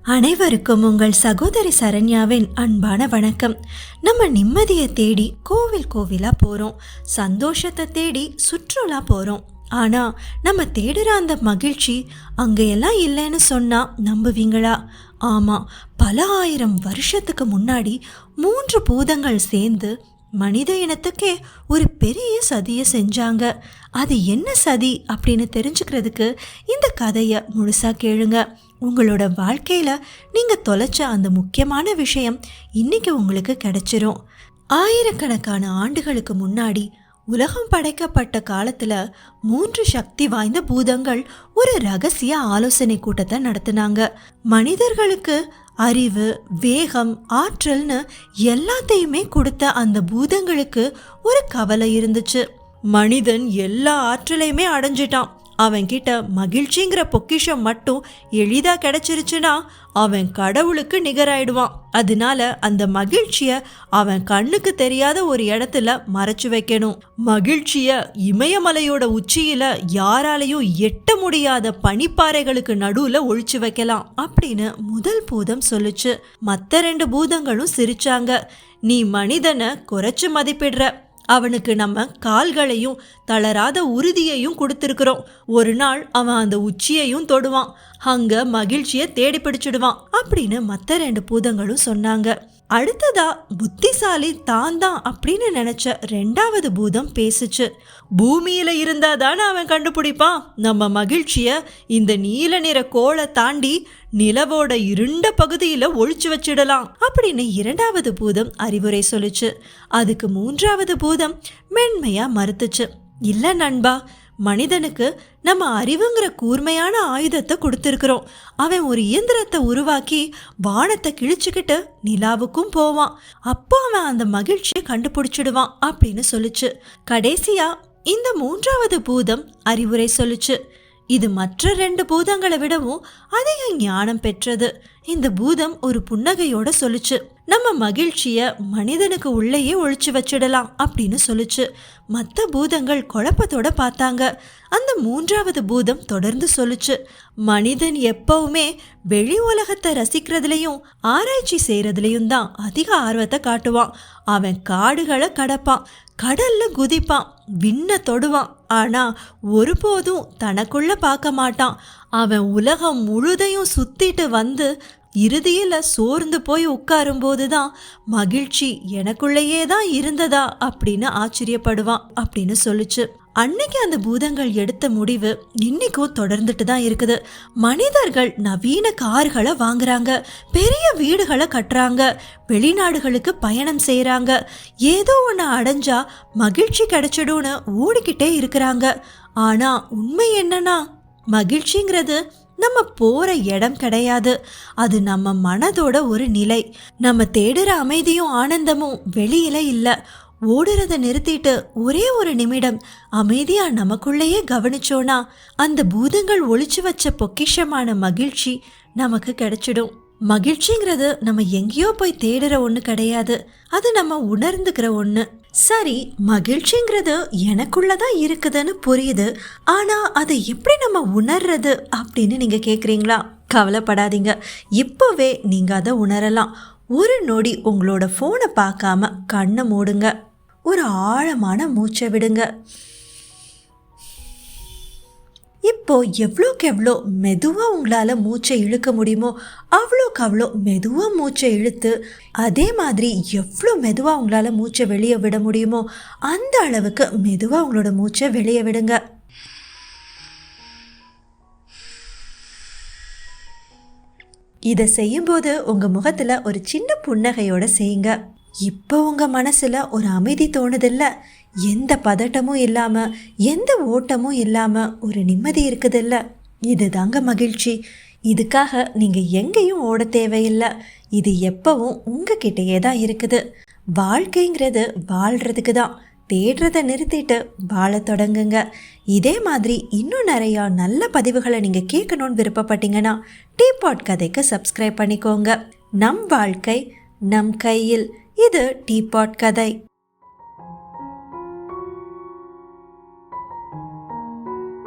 அனைவருக்கும் உங்கள் சகோதரி சரண்யாவின் அன்பான வணக்கம். நம்ம நிம்மதியை தேடி கோவில் கோவிலா போறோம், சந்தோஷத்தை தேடி சுற்றுலா போறோம். ஆனா நம்ம தேடுற அந்த மகிழ்ச்சி அங்கெல்லாம் இல்லைன்னு சொன்னா நம்புவீங்களா? ஆமா, பல ஆயிரம் வருஷத்துக்கு முன்னாடி 3 பூதங்கள் சேர்ந்து மனித இனத்துக்கே ஒரு பெரிய சதியை செஞ்சாங்க. அது என்ன சதி அப்படின்னு தெரிஞ்சுக்கிறதுக்கு இந்த கதையை முழுசா கேளுங்க. உங்களோட வாழ்க்கையில நீங்க தொலைச்ச அந்த முக்கியமான விஷயம் இன்னைக்கு உங்களுக்கு கிடைச்சிரும். ஆயிரக்கணக்கான ஆண்டுகளுக்கு முன்னாடி உலகம் படைக்கப்பட்ட காலத்துல 3 சக்தி வாய்ந்த பூதங்கள் ஒரு ரகசிய ஆலோசனை கூட்டத்தை நடத்தினாங்க. மனிதர்களுக்கு அறிவு, வேகம், ஆற்றல்னு எல்லாத்தையுமே கொடுத்த அந்த பூதங்களுக்கு ஒரு கவலை இருந்துச்சு. மனிதன் எல்லா ஆற்றலையுமே அடைஞ்சிட்டான். அவன் கிட்ட மகிழ்ச்சிங்கிற பொக்கிஷம் மட்டும் எளிதா கிடைச்சிருச்சுன்னா அவன் கடவுளுக்கு நிகராயிடுவான். அதனால அந்த மகிழ்ச்சிய அவன் கண்ணுக்கு தெரியாத ஒரு இடத்துல மறைச்சு வைக்கணும். மகிழ்ச்சிய இமயமலையோட உச்சியில யாராலையும் எட்ட முடியாத பனிப்பாறைகளுக்கு நடுவுல ஒழிச்சு வைக்கலாம் அப்படின்னு முதல் பூதம் சொல்லுச்சு. மத்த 2 பூதங்களும் சிரிச்சாங்க. நீ மனிதனை குறைச்சு மதிப்பிடுற, அவனுக்கு நம்ம கால்களையும் தளராத உறுதியையும் கொடுத்திருக்கிறோம். ஒரு நாள் அவன் அந்த உச்சியையும் தொடுவான், அங்க மகிழ்ச்சியை தேடி பிடிச்சிடுவான் அப்படின்னு மற்ற 2 பூதங்களும் சொன்னாங்க. அடுத்ததா புத்திசாலி தான் அப்படின்னு நினைச்ச 2வது பூதம் பேசுச்சு. பூமியில இருந்தா தானே அவன் கண்டுபிடிப்பான். நம்ம மகிழ்ச்சிய இந்த நீல நிற கோளை தாண்டி நிலவோட இருண்ட பகுதியில ஒழிச்சு வச்சிடலாம் அப்படின்னு 2வது பூதம் அறிவுரை சொல்லுச்சு. அதுக்கு 3வது பூதம் மென்மையா மறுத்துச்சு. இல்ல நண்பா, மனிதனுக்கு நம்ம அறிவுங்கிற கூர்மையான ஆயுதத்தை கொடுத்துருக்குறோம். அவன் ஒரு இயந்திரத்தை உருவாக்கி வானத்தை கிழிச்சுக்கிட்டு நிலாவுக்கும் போவான். அப்போ அவன் அந்த மகிழ்ச்சியை கண்டுபிடிச்சிடுவான் அப்படின்னு சொல்லுச்சு. கடைசியா இந்த 3வது பூதம் அறிவுரை சொல்லுச்சு. இது மற்ற 2 பூதங்களை விடவும் அதிக ஞானம் பெற்றது. இந்த பூதம் ஒரு புன்னகையோட சொல்லுச்சு. நம்ம மகிழ்ச்சிய மனிதனுக்கு உள்ளேயே ஒழிச்சு வச்சிடலாம் அப்படின்னு சொல்லுச்சு. மற்ற பூதங்கள் குழப்பத்தோட பார்த்தாங்க. அந்த 3வது பூதம் தொடர்ந்து சொல்லுச்சு. மனிதன் எப்பவுமே வெளி உலகத்தை ரசிக்கிறதுலையும் ஆராய்ச்சி செய்யறதுலையும் தான் அதிக ஆர்வத்தை காட்டுவான். அவன் காடுகளை கடப்பான், கடல்ல குதிப்பான், விண்ண தொடுவான். ஆனா ஒருபோதும் தனக்குள்ள பார்க்க மாட்டான். அவன் உலகம் முழுதையும் சுத்திட்டு வந்து இறுதியில சோர்ந்து போய் உட்காரும் போதுதான் மகிழ்ச்சி எனக்குள்ளேயே தான் இருந்ததா அப்படின்னு ஆச்சரியப்படுவான் அப்படின்னு சொல்லுச்சு. அன்னைக்கு அந்த பூதங்கள் எடுத்த முடிவு இன்னைக்கும் தொடர்ந்துட்டு தான் இருக்குது. மனிதர்கள் நவீன கார்களை வாங்குறாங்க, பெரிய வீடுகளை கட்டுறாங்க, வெளிநாடுகளுக்கு பயணம் செய்யறாங்க. ஏதோ ஒன்று அடைஞ்சா மகிழ்ச்சி கிடைச்சிடும்னு ஓடிக்கிட்டே இருக்கிறாங்க. ஆனா உண்மை என்னன்னா, மகிழ்ச்சிங்கிறது நம்ம போற இடம் கிடையாது. அது நம்ம மனதோட ஒரு நிலை. நம்ம தேடுற அமைதியும் ஆனந்தமும் வெளியில இல்ல. ஓடுறத நிறுத்திட்டு ஒரே ஒரு நிமிடம் அமைதியா நமக்குள்ளேயே கவனிச்சோனா அந்த பூதங்கள் ஒளிச்சு வச்ச பொக்கிஷமான மகிழ்ச்சி நமக்கு கிடைச்சிடும். மகிழ்ச்சிங்கிறது நம்ம எங்கேயோ போய் தேடுற ஒண்ணு கிடையாது, அது நம்ம உணர்ந்துக்கிற ஒண்ணு. சரி, மகிழ்ச்சிங்கிறது எனக்குள்ளதான் இருக்குதுன்னு புரியுது, ஆனா அதை எப்படி நம்ம உணர்றது அப்படின்னு நீங்க கேக்குறீங்களா? கவலைப்படாதீங்க, இப்பவே நீங்க அதை உணரலாம். ஒரு நொடி உங்களோட போனை பார்க்காம கண்ணை மூடுங்க. ஒரு ஆழமான மூச்சை விடுங்க. இப்போ எவ்வளோக்கு எவ்வளோ மெதுவாக உங்களால் மூச்சை இழுக்க முடியுமோ அவ்வளோக்கு அவ்வளோ மெதுவாக மூச்சை இழுத்து, அதே மாதிரி எவ்வளோ மெதுவாக உங்களால் மூச்சை வெளியே விட முடியுமோ அந்த அளவுக்கு மெதுவாக உங்களோட மூச்சை வெளியே விடுங்க. இதை செய்யும்போது உங்கள் முகத்தில் ஒரு சின்ன புன்னகையோட செய்யுங்க. இப்போ உங்கள் மனசில் ஒரு அமைதி தோணுதில்ல, எந்த பதட்டமும் இல்லாமல் எந்த ஓட்டமும் இல்லாமல் ஒரு நிம்மதி இருக்குதில்ல. இதுதாங்க மகிழ்ச்சி. இதுக்காக நீங்கள் எங்கேயும் ஓட தேவையில்லை. இது எப்பவும் உங்ககிட்டயே தான் இருக்குது. வாழ்க்கைங்கிறது வாழ்கிறதுக்கு தான். தேடுறதை நிறுத்திட்டு வாழ தொடங்குங்க. இதே மாதிரி இன்னும் நிறையா நல்ல பதிவுகளை நீங்கள் கேட்கணும்னு விருப்பப்பட்டீங்கன்னா டீபாட் கதைக்கு சப்ஸ்கிரைப் பண்ணிக்கோங்க. நம் வாழ்க்கை நம் கையில். இது டீபாட் கதை.